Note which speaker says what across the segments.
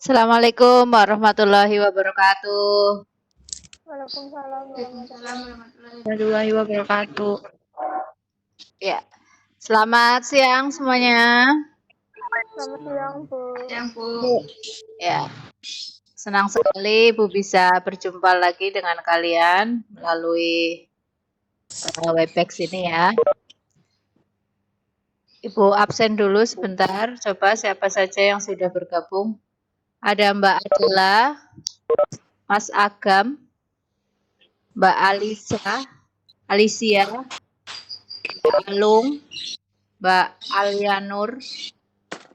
Speaker 1: Assalamualaikum warahmatullahi wabarakatuh.
Speaker 2: Waalaikumsalam
Speaker 1: Warahmatullahi wabarakatuh. Ya, selamat siang semuanya.
Speaker 2: Selamat siang, Bu.
Speaker 1: Ya, senang sekali Ibu bisa berjumpa lagi dengan kalian melalui Webex ini ya. Ibu absen dulu sebentar, coba siapa saja yang sudah bergabung. Ada Mbak Adela, Mas Agam, Mbak Alicia, Mbak Alung, Mbak Alianur,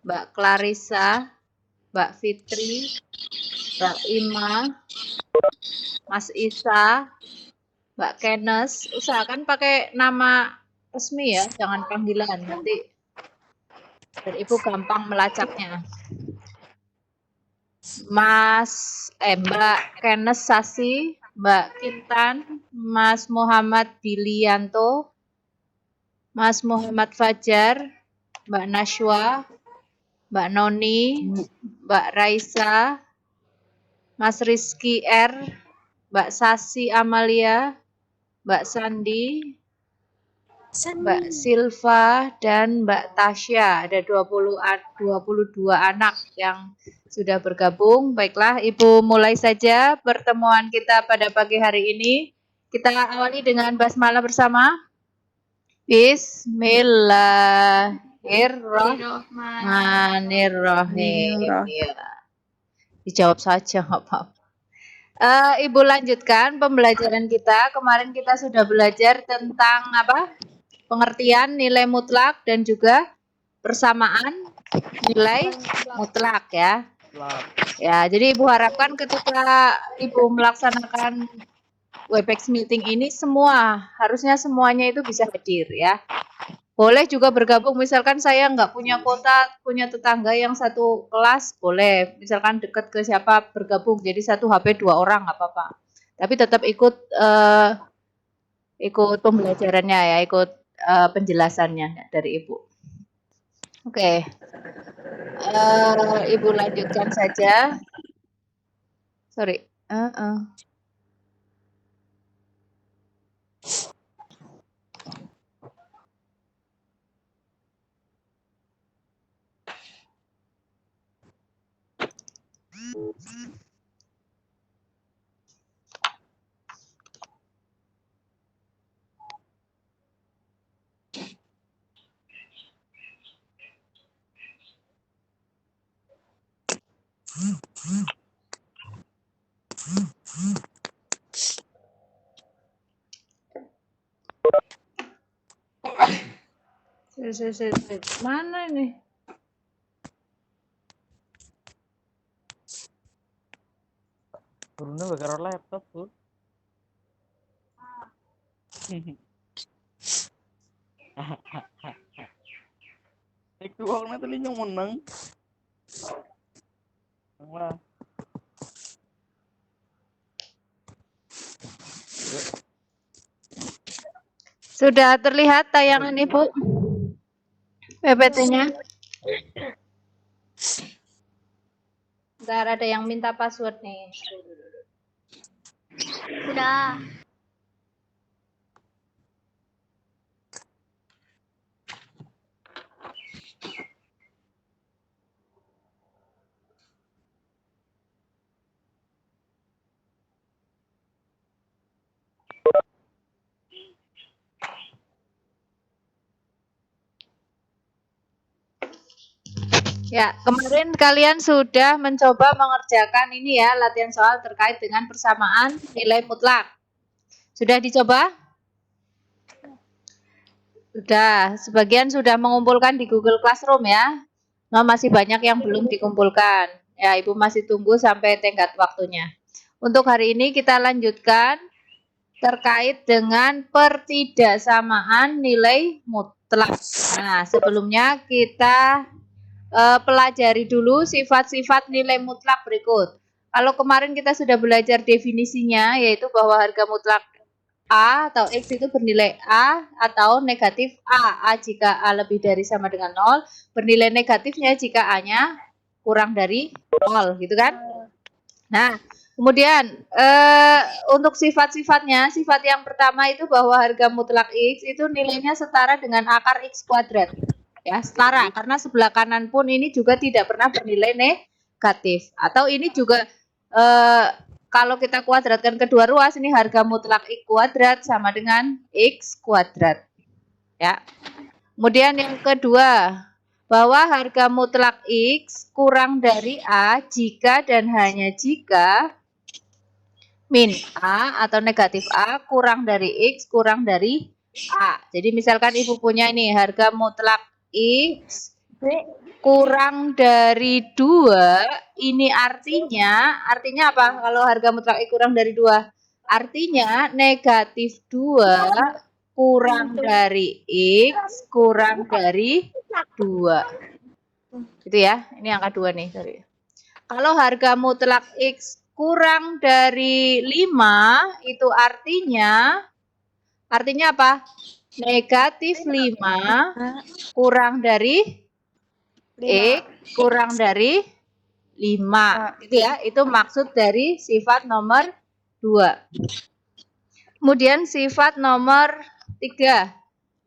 Speaker 1: Mbak Clarissa, Mbak Fitri, Mbak Ima, Mas Isa, Mbak Kenes. Usahakan pakai nama resmi ya, jangan panggilan nanti biar Ibu gampang melacaknya. Mbak Kenes Sasi, Mbak Kintan, Mas Muhammad Bilianto, Mas Muhammad Fajar, Mbak Nashwa, Mbak Noni, Mbak Raisa, Mas Rizky R, Mbak Sasi Amalia, Mbak Sandi, Mbak Silva, dan Mbak Tasya. Ada 22 anak yang sudah bergabung. Baiklah, Ibu mulai saja pertemuan kita pada pagi hari ini. Kita awali dengan basmalah bersama. Bismillahirrahmanirrahim. Ya. Dijawab saja, nggak apa-apa. Ibu lanjutkan pembelajaran kita. Kemarin kita sudah belajar tentang apa? Pengertian nilai mutlak dan juga persamaan nilai mutlak ya. Ya, jadi Ibu harapkan ketika Ibu melaksanakan Webex meeting ini harusnya semuanya itu bisa hadir ya. Boleh juga bergabung, misalkan saya nggak punya kuota, punya tetangga yang satu kelas, boleh. Misalkan dekat ke siapa bergabung, jadi satu HP 2 orang nggak apa-apa. Tapi tetap ikut pembelajarannya ya, ikut penjelasannya dari Ibu. Oke, Ibu lanjutkan saja. Sorry. Mana ini?
Speaker 3: Turunnya bakar laptop, Bu. Itu orangnya tadi yang menang. Wah.
Speaker 1: Sudah terlihat tayangan Ibu? PPT-nya? Bentar, ada yang minta password nih.
Speaker 2: Sudah.
Speaker 1: Ya, kemarin kalian sudah mencoba mengerjakan ini ya, latihan soal terkait dengan persamaan nilai mutlak. Sudah dicoba? Sudah, sebagian sudah mengumpulkan di Google Classroom ya. Nah, masih banyak yang belum dikumpulkan. Ya, Ibu masih tunggu sampai tenggat waktunya. Untuk hari ini kita lanjutkan terkait dengan pertidaksamaan nilai mutlak. Nah, sebelumnya kita pelajari dulu sifat-sifat nilai mutlak berikut. Kalau kemarin kita sudah belajar definisinya, yaitu bahwa harga mutlak A atau X itu bernilai A atau negatif A. A jika A lebih dari sama dengan 0, bernilai negatifnya jika A-nya kurang dari 0 gitu kan. Nah, kemudian untuk sifat-sifatnya, sifat yang pertama itu bahwa harga mutlak X itu nilainya setara dengan akar X kuadrat. Ya, setara karena sebelah kanan pun ini juga tidak pernah bernilai negatif. Atau ini juga kalau kita kuadratkan kedua ruas, ini harga mutlak X kuadrat sama dengan X kuadrat. Ya. Kemudian yang kedua, bahwa harga mutlak X kurang dari A jika dan hanya jika min A atau negatif A kurang dari X kurang dari A. Jadi misalkan ibu punya ini harga mutlak X kurang dari 2, ini artinya apa kalau harga mutlak X kurang dari 2? Artinya negatif 2 kurang dari X kurang dari 2. Gitu ya. Ini angka 2 nih, sorry. Kalau harga mutlak X kurang dari 5, itu artinya apa? Negatif 5 kurang dari X kurang dari 5. Gitu ya. Itu maksud dari sifat nomor 2. Kemudian sifat nomor 3.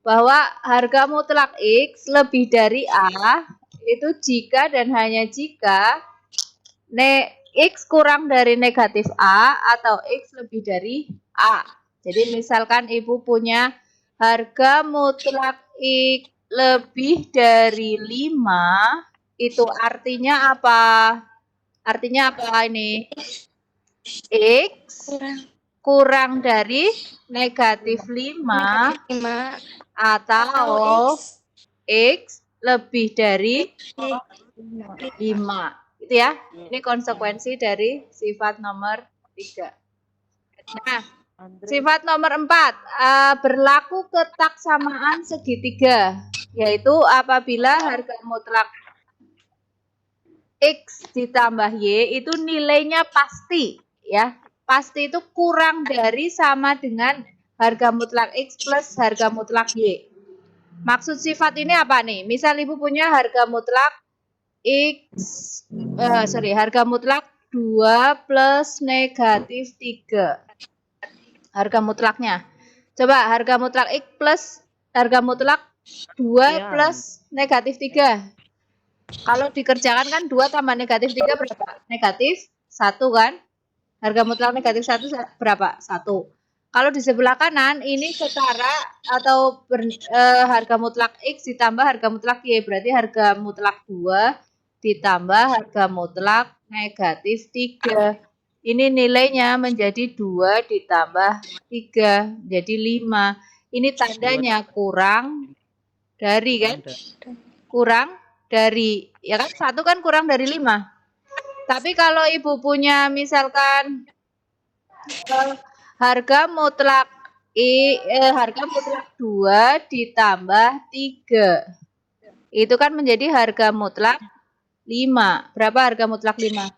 Speaker 1: Bahwa harga mutlak X lebih dari A itu jika dan hanya jika X kurang dari negatif A atau X lebih dari A. Jadi misalkan ibu punya harga mutlak X lebih dari 5, itu artinya apa? Artinya apa ini? X kurang dari negatif 5 atau X lebih dari 5. Gitu ya. Ini konsekuensi dari sifat nomor 3. Nah, sifat nomor 4, berlaku ketaksamaan segitiga, yaitu apabila harga mutlak X ditambah Y itu nilainya pasti, ya. Pasti itu kurang dari sama dengan harga mutlak X plus harga mutlak Y. Maksud sifat ini apa nih? Misal ibu punya harga mutlak harga mutlak 2 plus negatif 3. Harga mutlaknya. Coba harga mutlak X plus harga mutlak 2 plus negatif 3. Kalau dikerjakan kan 2 tambah negatif 3 berapa? Negatif 1 kan? Harga mutlak negatif 1 berapa? 1. Kalau di sebelah kanan ini setara atau harga mutlak X ditambah harga mutlak Y. Berarti harga mutlak 2 ditambah harga mutlak negatif 3. Ini nilainya menjadi 2 ditambah 3. Jadi 5. Ini tandanya kurang dari kan? Kurang dari. Ya kan? 1 kan kurang dari 5. Tapi kalau ibu punya misalkan harga mutlak harga mutlak 2 ditambah 3. Itu kan menjadi harga mutlak 5. Berapa harga mutlak 5?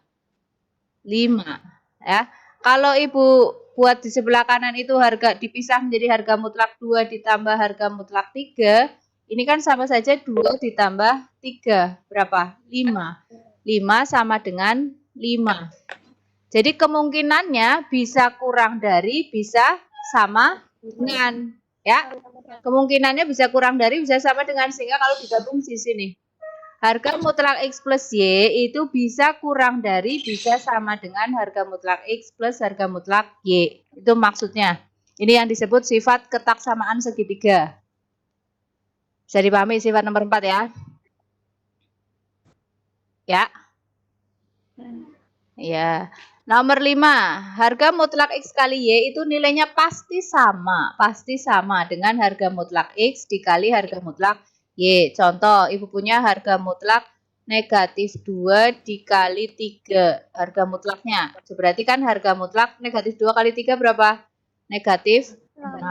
Speaker 1: 5. Ya. Kalau ibu buat di sebelah kanan itu harga dipisah menjadi harga mutlak 2 ditambah harga mutlak 3. Ini kan sama saja 2 ditambah 3. Berapa? 5. 5 sama dengan 5. Jadi kemungkinannya bisa kurang dari, bisa sama dengan. Ya. Kemungkinannya bisa kurang dari, bisa sama dengan. Sehingga kalau digabung di sini. Harga mutlak X plus Y itu bisa kurang dari, bisa sama dengan harga mutlak X plus harga mutlak Y. Itu maksudnya. Ini yang disebut sifat ketaksamaan segitiga. Bisa dipahami sifat nomor 4 ya? Ya. Ya. Nomor 5, harga mutlak X kali Y itu nilainya pasti sama dengan harga mutlak X dikali harga mutlak Y. Contoh, ibu punya harga mutlak negatif 2 dikali 3. Harga mutlaknya. Berarti kan harga mutlak negatif 2 kali 3 berapa? Negatif 6.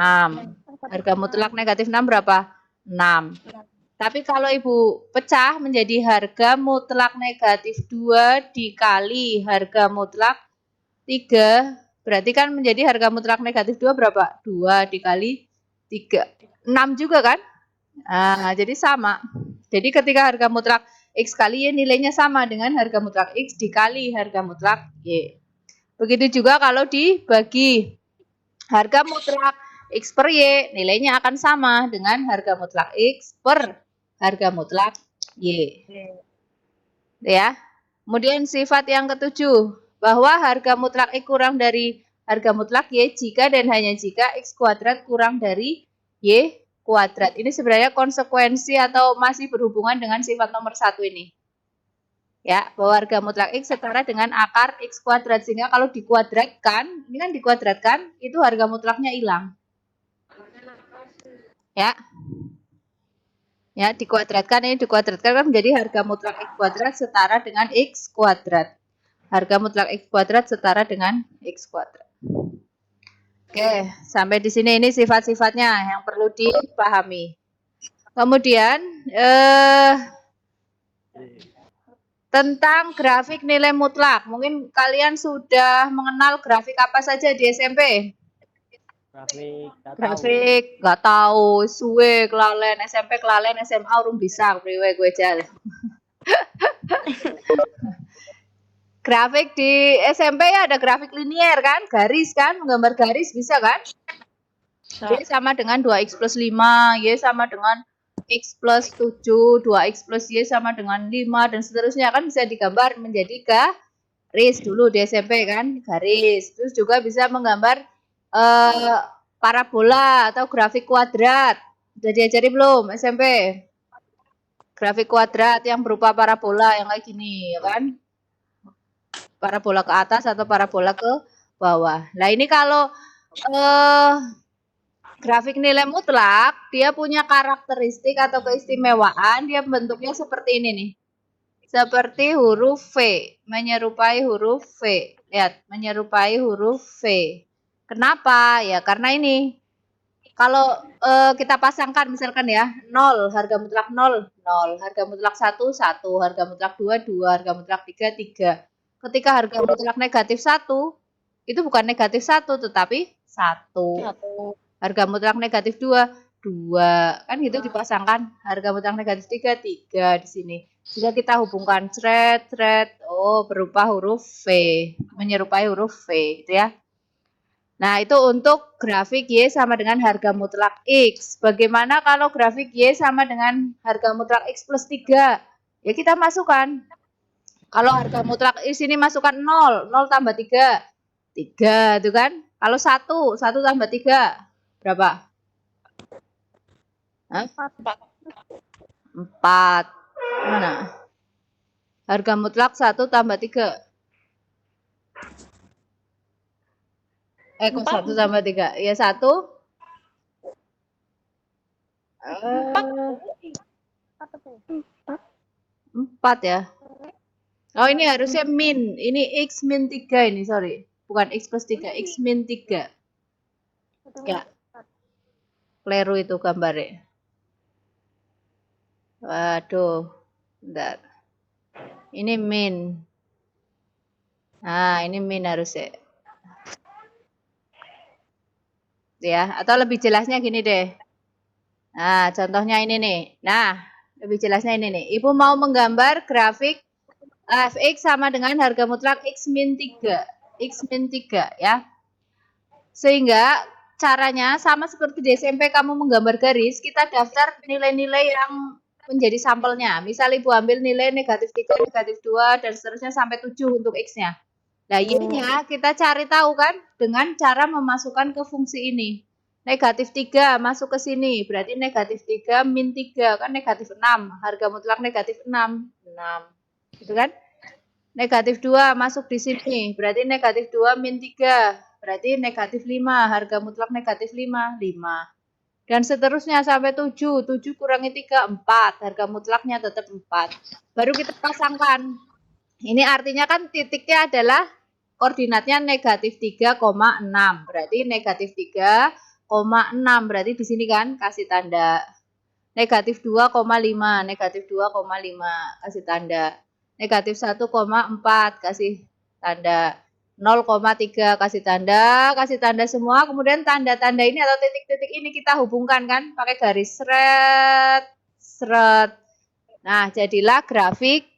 Speaker 1: Harga mutlak negatif 6 berapa? 6. Tapi kalau ibu pecah menjadi harga mutlak negatif 2 dikali harga mutlak 3, berarti kan menjadi harga mutlak negatif 2 berapa? 2 dikali 3. 6 juga kan? Nah, jadi sama. Jadi ketika harga mutlak X kali Y nilainya sama dengan harga mutlak X dikali harga mutlak Y. Begitu juga kalau dibagi harga mutlak X per Y, nilainya akan sama dengan harga mutlak X per harga mutlak Y. Ya. Kemudian sifat yang ketujuh, bahwa harga mutlak X kurang dari harga mutlak Y jika dan hanya jika X kuadrat kurang dari Y kuadrat. Ini sebenarnya konsekuensi atau masih berhubungan dengan sifat nomor 1 ini. Ya, bahwa harga mutlak X setara dengan akar X kuadrat. Sehingga kalau dikuadratkan, ini kan dikuadratkan, itu harga mutlaknya hilang. Ya. Ya, dikuadratkan kan menjadi harga mutlak X kuadrat setara dengan X kuadrat. Harga mutlak X kuadrat setara dengan X kuadrat. Oke, sampai di sini ini sifat-sifatnya yang perlu dipahami. Kemudian tentang grafik nilai mutlak. Mungkin kalian sudah mengenal grafik apa saja di SMP? Grafik nggak tahu, suwe kelalen, SMP kelalen, SMA urung bisa, priwe gue jal. Grafik di SMP ya ada grafik linier kan, garis kan, menggambar garis bisa kan? Y sama dengan 2x plus 5, Y sama dengan X plus 7, 2x plus Y sama dengan 5, dan seterusnya kan bisa digambar menjadi garis dulu di SMP kan, garis. Terus juga bisa menggambar parabola atau grafik kuadrat. Sudah diajari belum SMP? Grafik kuadrat yang berupa parabola yang kayak gini, ya kan? Parabola ke atas atau parabola ke bawah. Nah, ini kalau grafik nilai mutlak, dia punya karakteristik atau keistimewaan, dia bentuknya seperti ini nih. Seperti huruf V, menyerupai huruf V. Lihat, menyerupai huruf V. Kenapa? Ya karena ini. Kalau kita pasangkan misalkan ya, 0, harga mutlak 0, 0, harga mutlak 1, 1, harga mutlak 2, 2, harga mutlak 3, 3. Ketika harga mutlak negatif 1, itu bukan negatif 1, tetapi 1. Harga mutlak negatif 2, 2. Kan gitu dipasangkan. Harga mutlak negatif 3, 3 di sini. Jika kita hubungkan oh berupa huruf V, menyerupai huruf V gitu ya. Nah, itu untuk grafik Y sama dengan harga mutlak X. Bagaimana kalau grafik Y sama dengan harga mutlak X plus 3? Ya kita masukkan. Kalau harga mutlak X ini masukkan 0, 0 tambah 3, 3 itu kan. Kalau 1, 1 tambah 3, berapa? Hah? 4. Mana? Harga mutlak 1 tambah 3. Kok 1 tambah 3? Ya 1. 4 ya. Oh, ini harusnya min. Ini X min 3 ini, sorry. Bukan X plus 3, X min 3. Ya. Keliru itu gambarnya. Waduh. Bentar. Ini min. Nah, ini min harusnya. Ya, atau lebih jelasnya gini deh. Nah, contohnya ini nih. Nah, lebih jelasnya ini nih. Ibu mau menggambar grafik fx sama dengan harga mutlak x min 3. X min 3 ya. Sehingga caranya sama seperti di SMP kamu menggambar garis, kita daftar nilai-nilai yang menjadi sampelnya. Misal Ibu ambil nilai negatif 3, negatif 2, dan seterusnya sampai 7 untuk X-nya. Nah, Y-nya kita cari tahu kan dengan cara memasukkan ke fungsi ini. Negatif 3 masuk ke sini, berarti negatif 3 min 3, kan negatif 6. Harga mutlak negatif 6. 6. Gitu kan? Negatif 2 masuk di sini, berarti negatif 2 min 3. Berarti negatif 5, harga mutlak negatif 5, 5. Dan seterusnya sampai 7, 7 kurangi 3, 4. Harga mutlaknya tetap 4. Baru kita pasangkan. Ini artinya kan titiknya adalah koordinatnya negatif 3,6. Berarti negatif 3,6. Berarti di sini kan kasih tanda. Negatif 2,5. Negatif 2,5. Kasih tanda. Negatif 1,4. Kasih tanda. 0,3 kasih tanda semua, kemudian tanda-tanda ini atau titik-titik ini kita hubungkan kan pakai garis seret, seret. Nah, jadilah grafik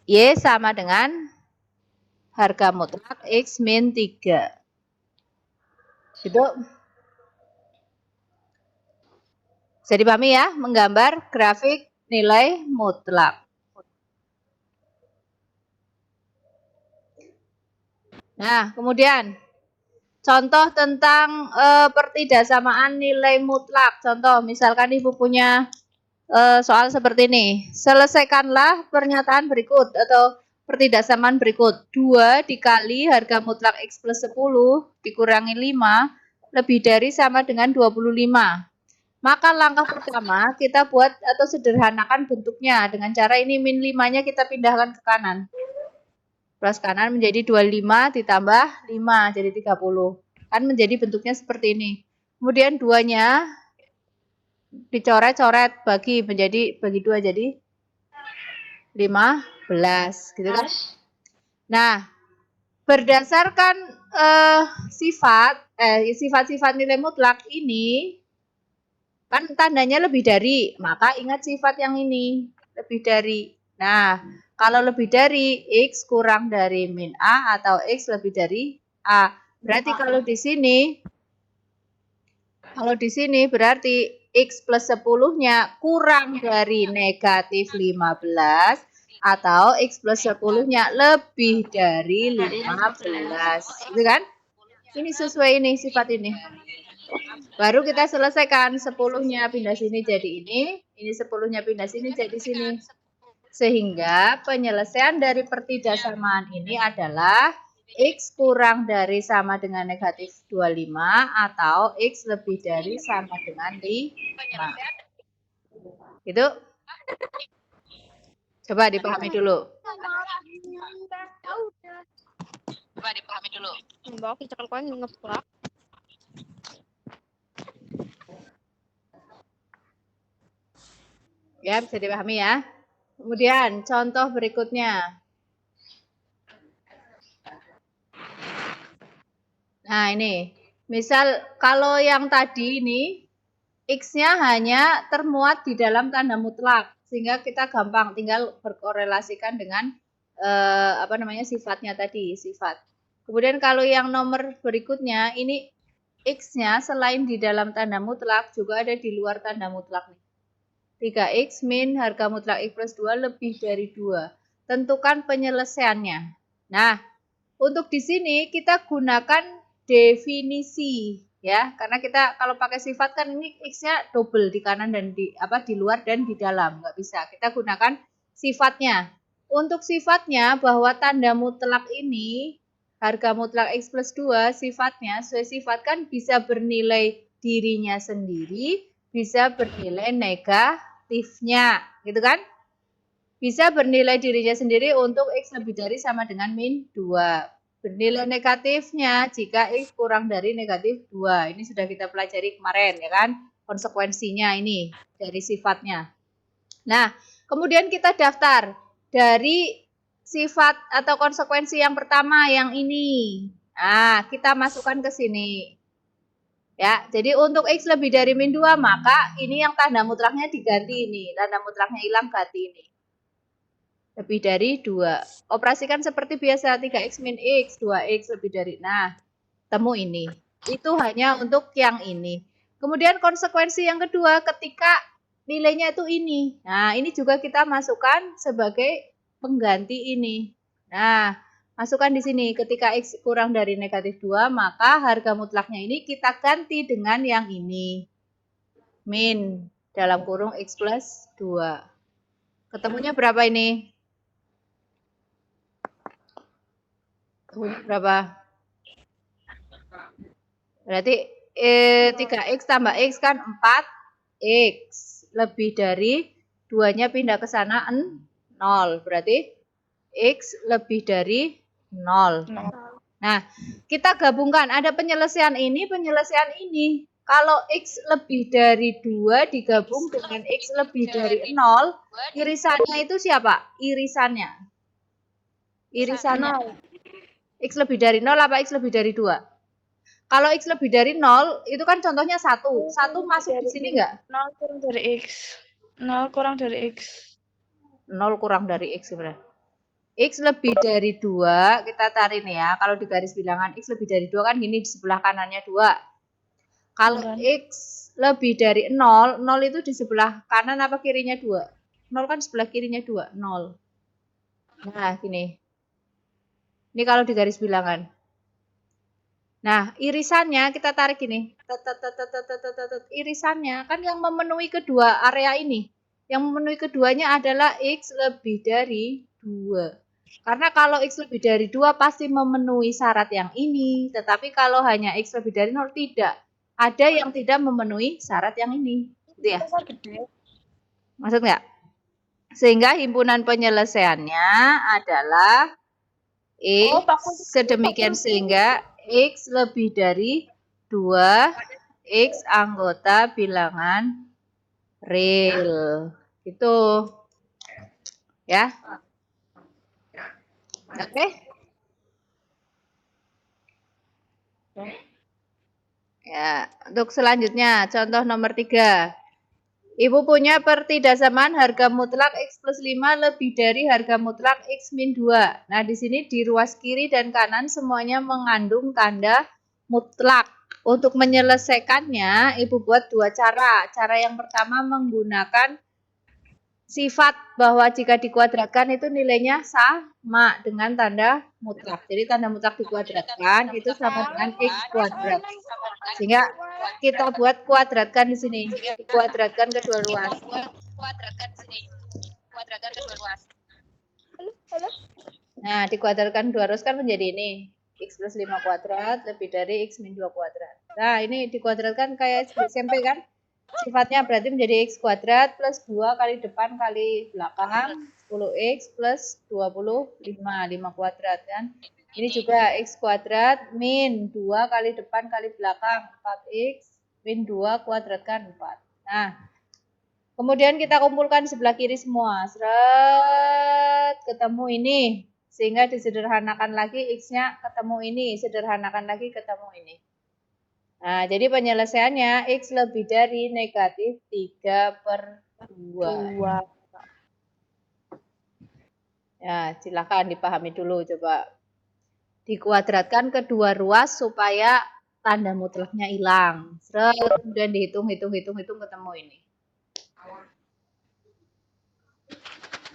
Speaker 1: Y sama dengan harga mutlak X min 3. Gitu. Bisa dipahami ya, menggambar grafik nilai mutlak. Nah, kemudian contoh tentang pertidaksamaan nilai mutlak. Contoh, misalkan Ibu punya soal seperti ini. Selesaikanlah pernyataan berikut atau pertidaksamaan berikut. 2 dikali harga mutlak X plus 10 dikurangi 5 lebih dari sama dengan 25. Maka langkah pertama kita buat atau sederhanakan bentuknya dengan cara ini min 5-nya kita pindahkan ke kanan. Plus kanan menjadi 25 ditambah 5 jadi 30. Kan menjadi bentuknya seperti ini. Kemudian 2-nya dicoret-coret bagi 2 jadi 15 gitu kan. Nah, berdasarkan sifat-sifat nilai mutlak ini kan tandanya lebih dari, maka ingat sifat yang ini lebih dari. Nah, kalau lebih dari X kurang dari min A atau X lebih dari A. Berarti kalau di sini berarti X plus 10-nya kurang dari negatif 15 atau X plus 10-nya lebih dari 15. Gitu kan? Ini sesuai ini, sifat ini. Baru kita selesaikan 10-nya pindah sini jadi ini 10-nya pindah sini jadi sini. Sehingga penyelesaian dari pertidaksamaan ini adalah X kurang dari sama dengan negatif 25 atau X lebih dari sama dengan 5. Gitu. Coba dipahami dulu.
Speaker 2: Mbak cekal kowe ngeplak.
Speaker 1: Ya, bisa dipahami ya. Kemudian contoh berikutnya. Nah, ini. Misal kalau yang tadi ini X-nya hanya termuat di dalam tanda mutlak sehingga kita gampang tinggal berkorelasikan dengan sifatnya tadi, sifat. Kemudian kalau yang nomor berikutnya ini X-nya selain di dalam tanda mutlak juga ada di luar tanda mutlak nih. 3X min harga mutlak X plus 2 lebih dari 2. Tentukan penyelesaiannya. Nah, untuk di sini kita gunakan definisi ya, karena kita kalau pakai sifat kan ini X-nya double di kanan dan di luar dan di dalam, nggak bisa. Kita gunakan sifatnya. Untuk sifatnya bahwa tanda mutlak ini harga mutlak X plus 2 sifatnya sesuai sifat kan bisa bernilai dirinya sendiri, bisa bernilai negatifnya, gitu kan? Bisa bernilai dirinya sendiri untuk X lebih dari sama dengan min 2. Bernilai negatifnya jika X kurang dari negatif 2. Ini sudah kita pelajari kemarin ya kan? Konsekuensinya ini dari sifatnya. Nah, kemudian kita daftar dari sifat atau konsekuensi yang pertama yang ini. Nah, kita masukkan ke sini. Ya, jadi untuk X lebih dari min 2, maka ini yang tanda mutlaknya diganti ini. Tanda mutlaknya hilang, ganti ini. Lebih dari 2. Operasikan seperti biasa, 3X min X, 2X lebih dari. Nah, temu ini. Itu hanya untuk yang ini. Kemudian konsekuensi yang kedua ketika nilainya itu ini. Nah, ini juga kita masukkan sebagai pengganti ini. Nah, masukkan di sini. Ketika X kurang dari negatif 2, maka harga mutlaknya ini kita ganti dengan yang ini. Min dalam kurung X plus 2. Ketemunya berapa ini? Ketemunya berapa? Berarti 3X tambah X kan 4X. Lebih dari 2-nya pindah ke sana 0. Berarti X lebih dari 0. Nah, kita gabungkan. Ada penyelesaian ini, penyelesaian ini. Kalau X lebih dari 2 digabung dengan X lebih dari 0, irisannya itu siapa? Irisannya. X lebih dari 0 apa X lebih dari 2? Kalau X lebih dari 0, itu kan contohnya 1. 1 masuk di sini enggak?
Speaker 2: 0 kurang dari X. 0 kurang dari X.
Speaker 1: 0 kurang dari X sebenarnya. X lebih dari 2, kita cari nih ya. Kalau di garis bilangan X lebih dari 2 kan gini, di sebelah kanannya 2. Kalau X lebih dari 0, 0 itu di sebelah kanan apa kirinya 2? 0 kan sebelah kirinya 2, 0. Nah, gini. Ini kalau di garis bilangan. Nah, irisannya kita tarik gini. Irisannya kan yang memenuhi kedua area ini. Yang memenuhi keduanya adalah X lebih dari 2. Karena kalau X lebih dari 2 pasti memenuhi syarat yang ini. Tetapi kalau hanya X lebih dari 0 tidak. Ada yang tidak memenuhi syarat yang ini. Gitu ya. Maksud nggak? Sehingga himpunan penyelesaiannya adalah sedemikian sehingga X lebih dari 2 X anggota bilangan real. Gitu. Ya. Oke. Ya, untuk selanjutnya contoh nomor 3. Ibu punya pertidaksamaan harga mutlak X plus 5 lebih dari harga mutlak X min 2. Nah, di sini di ruas kiri dan kanan semuanya mengandung tanda mutlak. Untuk menyelesaikannya, Ibu buat dua cara. Cara yang pertama menggunakan sifat bahwa jika dikuadratkan itu nilainya sama dengan tanda mutlak. Jadi tanda mutlak dikuadratkan itu sama dengan X kuadrat. Sehingga kita buat kuadratkan di sini. Dikuadratkan kedua ruas. Nah, dikuadratkan dua ruas kan menjadi ini. X plus 5 kuadrat lebih dari X min 2 kuadrat. Nah, ini dikuadratkan kayak SMP kan? Sifatnya berarti menjadi X kuadrat plus 2 kali depan kali belakang 10X plus 25, 5 kuadrat kan. Ini juga X kuadrat min 2 kali depan kali belakang 4X min 2 kuadratkan 4. Nah, kemudian kita kumpulkan sebelah kiri semua. Seret, ketemu ini. Sehingga disederhanakan lagi X-nya ketemu ini. Sederhanakan lagi ketemu ini. Nah, jadi penyelesaiannya X lebih dari negatif 3/2. Ya, silakan dipahami dulu coba. Dikuadratkan kedua ruas supaya tanda mutlaknya hilang. Seret, kemudian dihitung ketemu ini.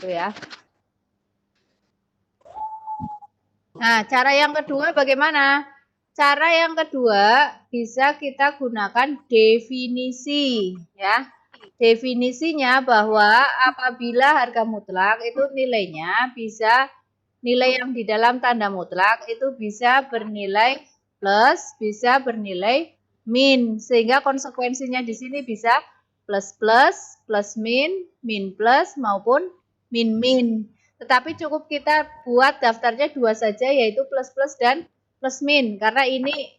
Speaker 1: Itu ya. Nah, cara yang kedua bagaimana? Cara yang kedua bisa kita gunakan definisi ya. Definisinya bahwa apabila harga mutlak itu nilainya bisa nilai yang di dalam tanda mutlak itu bisa bernilai plus, bisa bernilai min. Sehingga konsekuensinya di sini bisa plus plus, plus min, min plus maupun min min. Tetapi cukup kita buat daftarnya dua saja yaitu plus plus dan plus min karena ini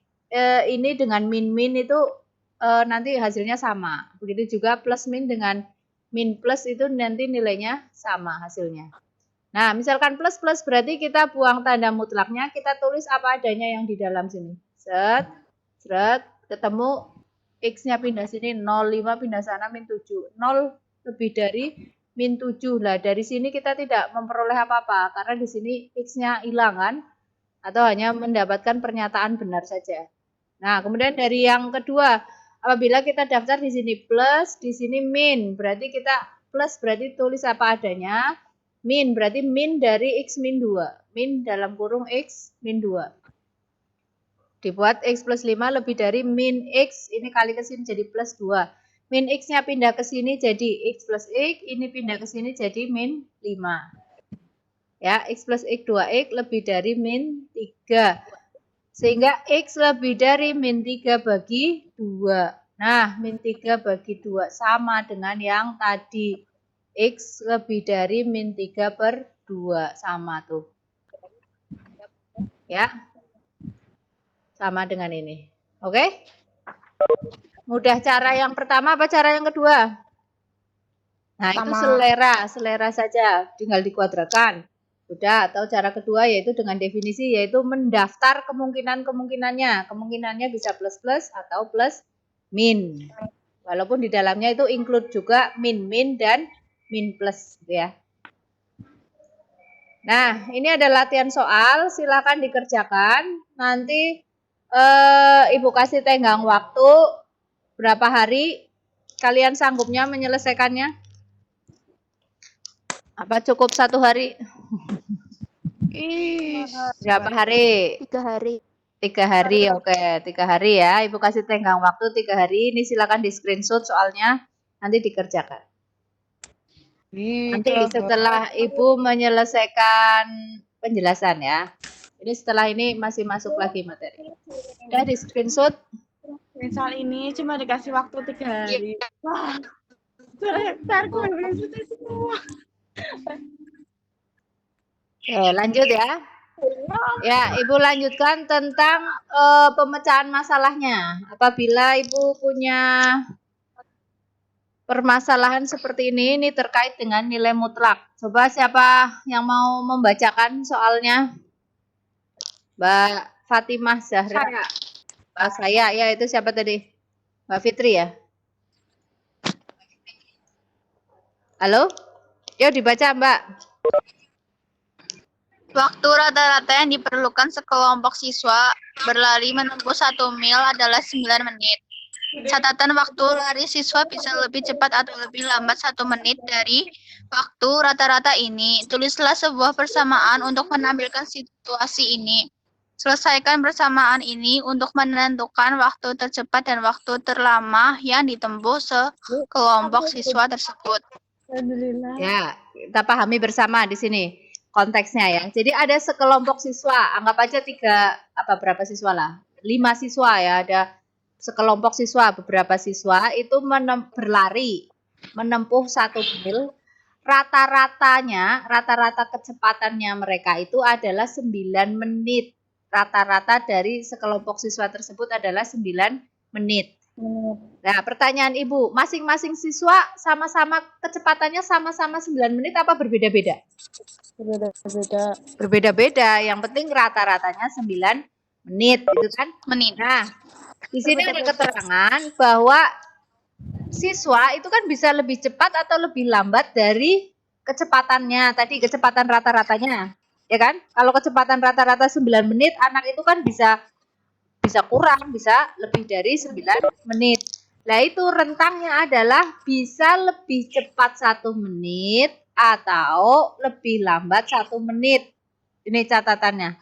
Speaker 1: dengan min min itu nanti hasilnya sama. Begitu juga plus min dengan min plus itu nanti nilainya sama hasilnya. Nah, misalkan plus plus berarti kita buang tanda mutlaknya, kita tulis apa adanya yang di dalam sini. Set, seret, ketemu X-nya pindah sini 0,5 pindah sana min 7. 0 lebih dari min 7. Lah, dari sini kita tidak memperoleh apa-apa karena di sini X-nya hilang kan atau hanya mendapatkan pernyataan benar saja. Nah, kemudian dari yang kedua, apabila kita daftar di sini plus, di sini min, berarti kita plus berarti tulis apa adanya, min berarti min dari X min 2, min dalam kurung X min 2. Dibuat X plus 5 lebih dari min X, ini kali ke sini jadi plus 2. Min X-nya pindah ke sini jadi X plus X, ini pindah ke sini jadi min 5. Ya, X plus X 2X lebih dari min 3. Sehingga X lebih dari min 3 bagi 2. Nah, min 3 bagi 2 sama dengan yang tadi. X lebih dari min 3/2. Sama tuh. Ya. Sama dengan ini. Oke? Mudah cara yang pertama apa cara yang kedua? Nah, itu selera saja. Tinggal dikuadratkan. Sudah, atau cara kedua yaitu dengan definisi yaitu mendaftar kemungkinan-kemungkinannya. Kemungkinannya bisa plus plus atau plus min. Walaupun di dalamnya itu include juga min dan min plus ya. Nah, ini ada latihan soal, silakan dikerjakan. Nanti Ibu kasih tenggang waktu berapa hari kalian sanggupnya menyelesaikannya? Apa cukup 1 hari? Berapa hari?
Speaker 2: 3 hari.
Speaker 1: 3 hari, oke. 3 hari ya. Ibu kasih tenggang waktu 3 hari. Ini silakan di screenshot soalnya nanti dikerjakan. Nanti setelah Ibu menyelesaikan penjelasan ya. Ini setelah ini masih masuk lagi materi. Udah di screenshot?
Speaker 4: Misal ini cuma dikasih waktu 3 hari. Wah, ntar gue bisa semua.
Speaker 1: Oke, lanjut ya. Ya, Ibu lanjutkan tentang pemecahan masalahnya. Apabila Ibu punya permasalahan seperti ini terkait dengan nilai mutlak. Coba siapa yang mau membacakan soalnya? Mbak Fatimah Zahra. Saya, ya itu siapa tadi? Mbak Fitri ya? Halo? Yuk dibaca Mbak.
Speaker 5: Waktu rata-rata yang diperlukan sekelompok siswa berlari menempuh 1 mil adalah 9 menit. Catatan waktu lari siswa bisa lebih cepat atau lebih lambat 1 menit dari waktu rata-rata ini. Tulislah sebuah persamaan untuk menampilkan situasi ini. Selesaikan persamaan ini untuk menentukan waktu tercepat dan waktu terlama yang ditempuh sekelompok siswa tersebut.
Speaker 4: Alhamdulillah.
Speaker 1: Ya, kita pahami bersama di sini konteksnya ya. Jadi ada sekelompok siswa, anggap aja berapa siswa lah? 5 siswa ya, ada sekelompok siswa, beberapa siswa itu berlari menempuh 1 mil. Rata-rata kecepatannya mereka itu adalah 9 menit. Rata-rata dari sekelompok siswa tersebut adalah 9 menit. Nah, pertanyaan Ibu, masing-masing siswa sama-sama kecepatannya sama-sama 9 menit apa berbeda-beda?
Speaker 4: Berbeda-beda.
Speaker 1: Berbeda-beda, yang penting rata-ratanya 9 menit, gitu kan?
Speaker 5: Menit.
Speaker 1: Nah, di sini ada keterangan bahwa siswa itu kan bisa lebih cepat atau lebih lambat dari kecepatannya, tadi kecepatan rata-ratanya, ya kan? Kalau kecepatan rata-rata 9 menit, anak itu kan bisa kurang, bisa lebih dari 9 menit. Nah, itu rentangnya adalah bisa lebih cepat 1 menit atau lebih lambat 1 menit. Ini catatannya.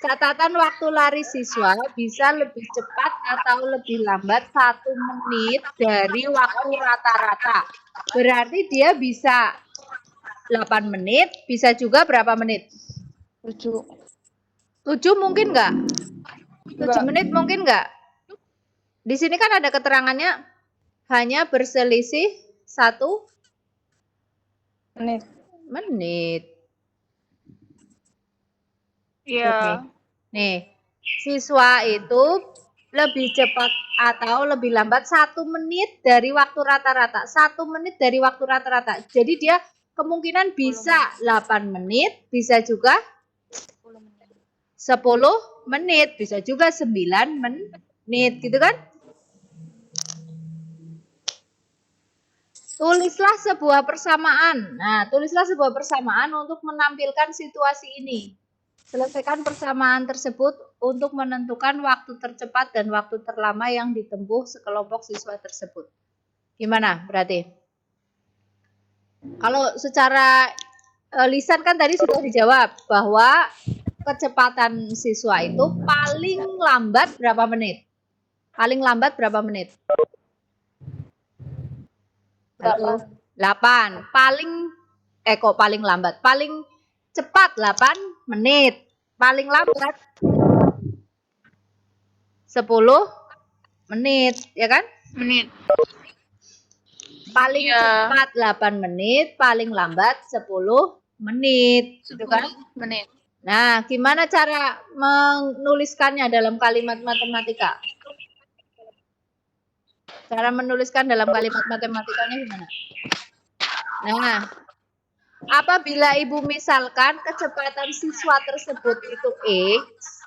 Speaker 1: Catatan waktu lari siswa bisa lebih cepat atau lebih lambat 1 menit dari waktu rata-rata. Berarti dia bisa 8 menit, bisa juga berapa menit?
Speaker 4: 7.
Speaker 1: 7 mungkin nggak? 7 menit mungkin nggak? Di sini kan ada keterangannya hanya berselisih 1 menit.
Speaker 5: Iya.
Speaker 1: Nih, siswa itu lebih cepat atau lebih lambat 1 menit dari waktu rata-rata. 1 menit dari waktu rata-rata. Jadi dia kemungkinan bisa 8 menit, bisa juga 10 menit, bisa juga 9 menit, gitu kan? Tulislah sebuah persamaan. Nah, tulislah sebuah persamaan untuk menampilkan situasi ini. Selesaikan persamaan tersebut untuk menentukan waktu tercepat dan waktu terlama yang ditempuh sekelompok siswa tersebut. Gimana berarti? Kalau secara lisan kan tadi sudah dijawab bahwa kecepatan siswa itu paling lambat berapa menit? Paling lambat berapa menit? 8. Paling lambat. Paling cepat 8 menit. Paling lambat 10 menit, ya kan?
Speaker 5: Menit.
Speaker 1: Paling cepat 8 menit, paling lambat 10 menit, gitu kan?
Speaker 5: Menit.
Speaker 1: Nah, gimana cara menuliskannya dalam kalimat matematika? Cara menuliskan dalam kalimat matematikanya gimana? Nah, apabila Ibu misalkan kecepatan siswa tersebut itu X,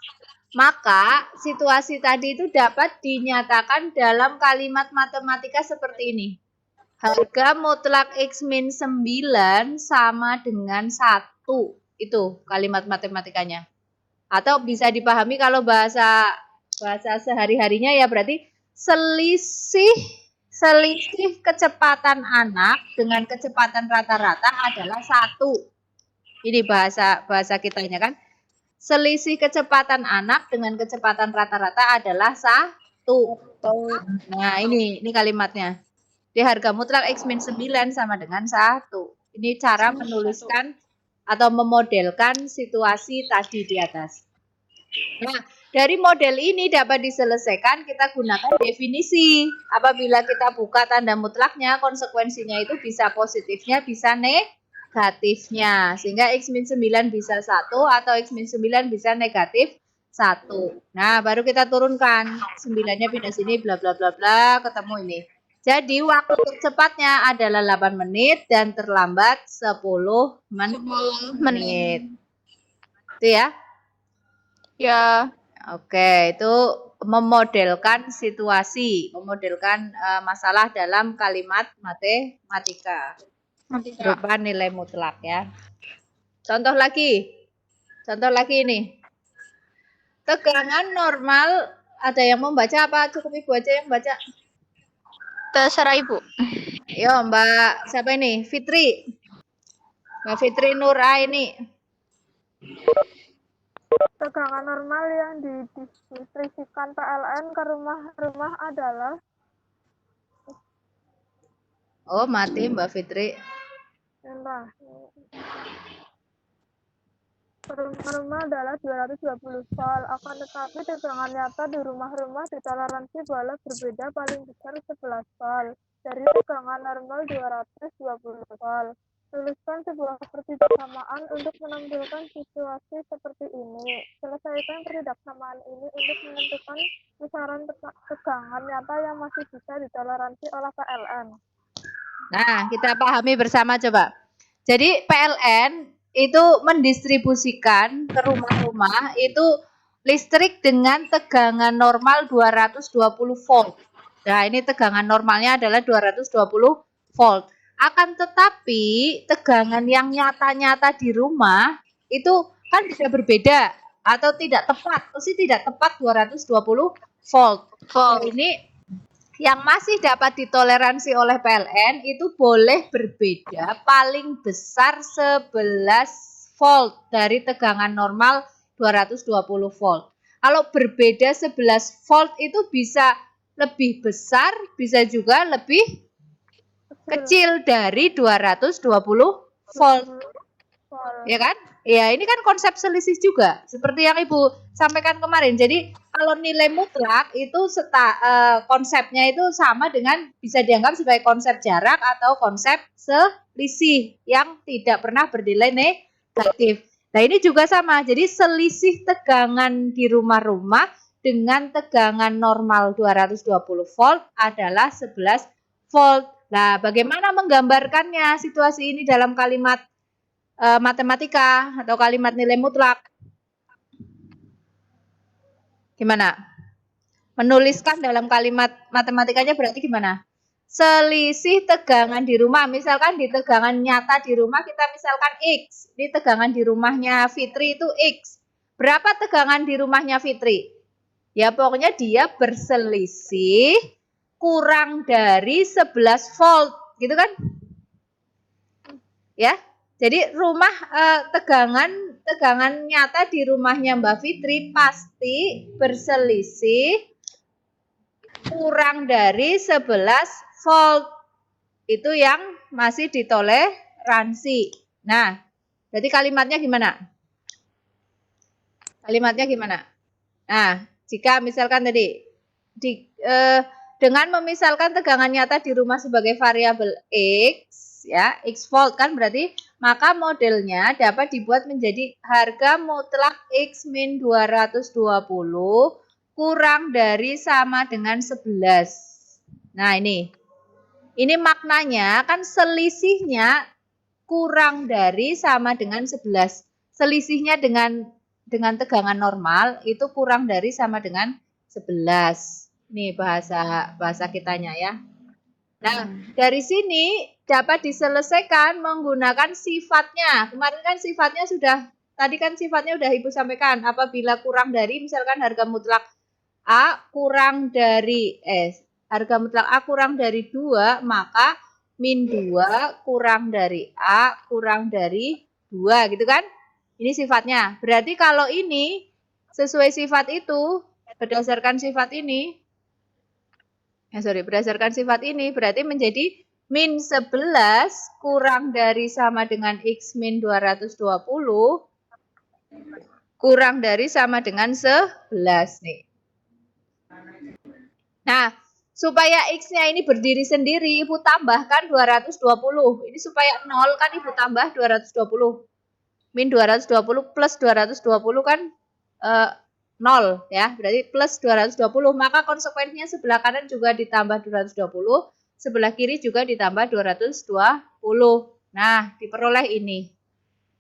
Speaker 1: Maka situasi tadi itu dapat dinyatakan dalam kalimat matematika seperti ini. Harga mutlak X min 9 sama dengan 1. Itu kalimat matematikanya. Atau bisa dipahami kalau bahasa sehari-harinya ya berarti selisih kecepatan anak dengan kecepatan rata-rata adalah 1. Ini bahasa kitanya kan. Selisih kecepatan anak dengan kecepatan rata-rata adalah 1. Nah, ini kalimatnya. Di harga mutlak X min 9 sama dengan 1. Ini cara menuliskan atau memodelkan situasi tadi di atas. Nah, dari model ini dapat diselesaikan kita gunakan definisi. Apabila kita buka tanda mutlaknya, konsekuensinya itu bisa positifnya, bisa negatifnya. Sehingga X min 9 bisa 1 atau X min 9 bisa negatif 1. Nah, baru kita turunkan. 9-nya pindah sini, bla bla bla bla, ketemu ini. Jadi, waktu tercepatnya adalah 8 menit dan terlambat 10 menit. Itu ya.
Speaker 5: Ya.
Speaker 1: Oke, itu memodelkan situasi, memodelkan masalah dalam kalimat matematika. Berupa nilai mutlak ya. Contoh lagi ini. Tegangan normal, ada yang mau baca apa? Cukup Ibu aja yang baca.
Speaker 5: Terserah Ibu.
Speaker 1: Yo, Mbak, siapa ini? Fitri. Mbak Fitri Nuraini.
Speaker 2: Tegangan normal yang didistribusikan PLN ke rumah-rumah adalah
Speaker 1: Oh, mati Mbak Fitri.
Speaker 2: rumah-rumah adalah 220 volt. Akan tetapi tegangan nyata di rumah-rumah ditoleransi boleh berbeda paling besar 11 volt dari tegangan normal 220 volt. Tuliskan sebuah pertidaksamaan untuk menampilkan situasi seperti ini. Selesaikan pertidaksamaan ini untuk menentukan kisaran tegangan nyata yang masih bisa ditoleransi oleh PLN.
Speaker 1: Nah, kita pahami bersama coba. Jadi PLN itu mendistribusikan ke rumah-rumah itu listrik dengan tegangan normal 220 volt. Nah, ini tegangan normalnya adalah 220 volt. Akan tetapi tegangan yang nyata-nyata di rumah itu kan bisa berbeda atau tidak tepat. Pasti tidak tepat 220 volt. Ini yang masih dapat ditoleransi oleh PLN itu boleh berbeda paling besar 11 volt dari tegangan normal 220 volt. Kalau berbeda 11 volt itu bisa lebih besar, bisa juga lebih kecil dari 220 volt. Ya kan? Ya, ini kan konsep selisih juga. Seperti yang Ibu sampaikan kemarin. Jadi, kalau nilai mutlak itu konsepnya itu sama dengan bisa dianggap sebagai konsep jarak atau konsep selisih yang tidak pernah bernilai negatif. Nah, ini juga sama. Jadi, selisih tegangan di rumah-rumah dengan tegangan normal 220 volt adalah 11 volt. Nah, bagaimana menggambarkannya situasi ini dalam kalimat matematika atau kalimat nilai mutlak? Gimana? Menuliskan dalam kalimat matematikanya berarti gimana? Selisih tegangan di rumah, misalkan di tegangan nyata di rumah kita misalkan X. Ini tegangan di rumahnya Fitri itu X. Berapa tegangan di rumahnya Fitri? Ya pokoknya dia berselisih kurang dari 11 volt, gitu kan? Ya. Jadi rumah tegangan nyata di rumahnya Mbak Fitri pasti berselisih kurang dari 11 volt. Itu yang masih ditoleransi. Nah, berarti kalimatnya gimana? Kalimatnya gimana? Nah, jika misalkan tadi dengan memisalkan tegangan nyata di rumah sebagai variabel X, ya, X volt kan berarti, maka modelnya dapat dibuat menjadi harga mutlak X min 220 kurang dari sama dengan 11. Nah, ini maknanya kan selisihnya kurang dari sama dengan 11. Selisihnya dengan dengan tegangan normal itu kurang dari sama dengan 11. Nih bahasa kitanya ya. Nah, dari sini dapat diselesaikan menggunakan sifatnya. Kemarin kan sifatnya tadi kan sifatnya udah Ibu sampaikan. Apabila kurang dari, misalkan harga mutlak A kurang dari harga mutlak A kurang dari 2, maka min 2 kurang dari A kurang dari 2 gitu kan? Ini sifatnya. Berarti kalau ini sesuai sifat itu, berdasarkan sifat ini, berdasarkan sifat ini berarti menjadi min 11 kurang dari sama dengan X min 220 kurang dari sama dengan 11 nih. Nah, supaya X-nya ini berdiri sendiri, Ibu tambahkan 220. Ini supaya 0 kan Ibu tambah 220. Min 220 plus 220 kan 0 ya, berarti plus 220. Maka konsekuensinya sebelah kanan juga ditambah 220, sebelah kiri juga ditambah 220. Nah, diperoleh ini.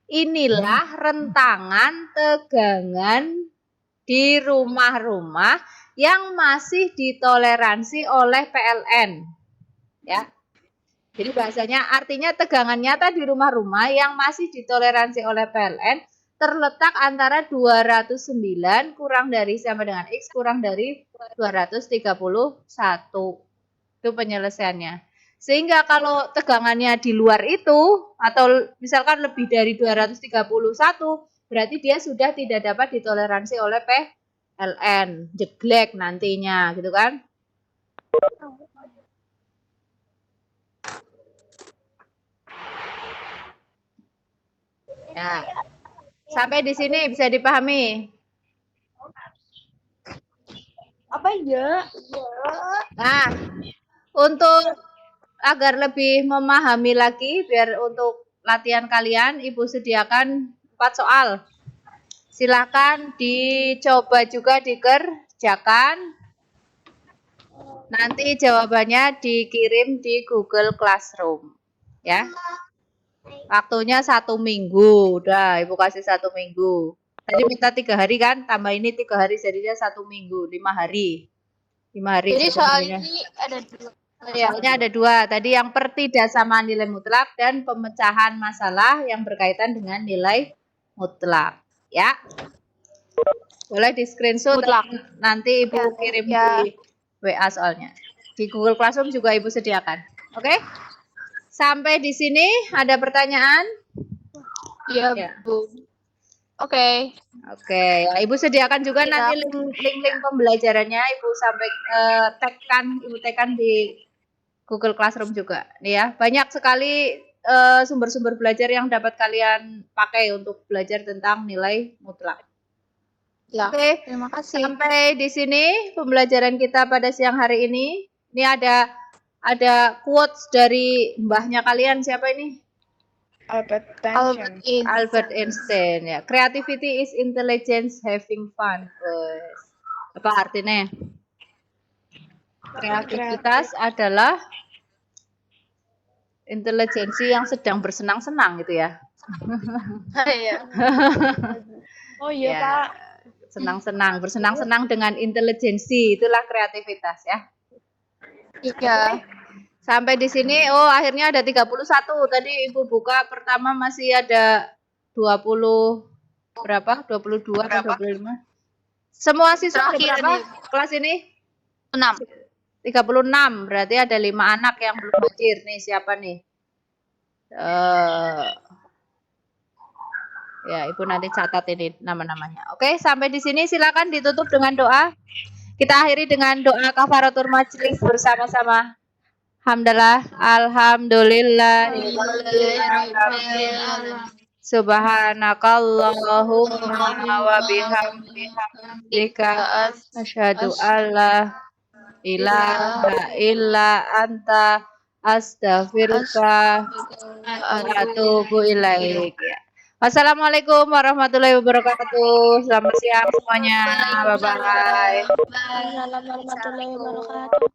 Speaker 1: Inilah rentangan tegangan di rumah-rumah yang masih ditoleransi oleh PLN. Ya. Jadi bahasanya artinya tegangan nyata di rumah-rumah yang masih ditoleransi oleh PLN terletak antara 209 kurang dari sama dengan X kurang dari 231. Itu penyelesaiannya. Sehingga kalau tegangannya di luar itu atau misalkan lebih dari 231, berarti dia sudah tidak dapat ditoleransi oleh PLN. Jeglek nantinya gitu kan. Ya. Sampai di sini bisa dipahami.
Speaker 4: Apa ya?
Speaker 1: Nah, untuk agar lebih memahami lagi, biar untuk latihan kalian, Ibu sediakan 4 soal. Silakan dicoba juga dikerjakan. Nanti jawabannya dikirim di Google Classroom. Ya. Waktunya 1 minggu. Udah, Ibu kasih 1 minggu. Tadi minta 3 hari kan? Tambah ini 3 hari, jadinya 1 minggu. 5 hari. 5 hari.
Speaker 5: Jadi soal ini ada 2.
Speaker 1: Soalnya ada 2. Tadi yang pertidasamaan nilai mutlak dan pemecahan masalah yang berkaitan dengan nilai mutlak. Ya. Boleh di screenshot nanti Ibu kirim di WA soalnya. Di Google Classroom juga Ibu sediakan. Oke? Sampai di sini ada pertanyaan?
Speaker 5: Iya,
Speaker 1: Ya.
Speaker 5: Bu. Oke.
Speaker 1: Oke, ya, Ibu sediakan juga nanti link pembelajarannya Ibu sampai Ibu tagkan di Google Classroom juga. Nih ya, banyak sekali sumber-sumber belajar yang dapat kalian pakai untuk belajar tentang nilai mutlak.
Speaker 5: Ya.
Speaker 1: Oke,
Speaker 5: Terima kasih.
Speaker 1: sampai di sini pembelajaran kita pada siang hari ini. Ini ada quotes dari mbahnya kalian, siapa ini? Albert Einstein ya. Creativity is intelligence having fun. Apa artinya? Kreativitas adalah intelijensi yang sedang bersenang-senang gitu ya.
Speaker 5: Iya.
Speaker 4: Oh iya,
Speaker 1: Ya,
Speaker 4: Pak.
Speaker 1: senang-senang, bersenang-senang dengan intelijensi, itulah kreativitas ya.
Speaker 5: Iya.
Speaker 1: Sampai di sini, akhirnya ada 31. Tadi Ibu buka pertama masih ada 20, berapa? 22 atau 25? Semua siswa ada berapa kelas ini?
Speaker 5: 6.
Speaker 1: 36, berarti ada 5 anak yang belum hadir. Nih, siapa nih? Ya, Ibu nanti catat ini nama-namanya. Oke, sampai di sini silakan ditutup dengan doa. Kita akhiri dengan doa kafaratul majlis bersama-sama. Alhamdulillah. Subhanakallahumma wa bihamdika asyhadu alla ilaha illa anta astaghfiruka wa atubu ilaik. Wassalamualaikum warahmatullahi wabarakatuh. Selamat siang semuanya. Bye-bye.
Speaker 2: Assalamualaikum warahmatullahi wabarakatuh.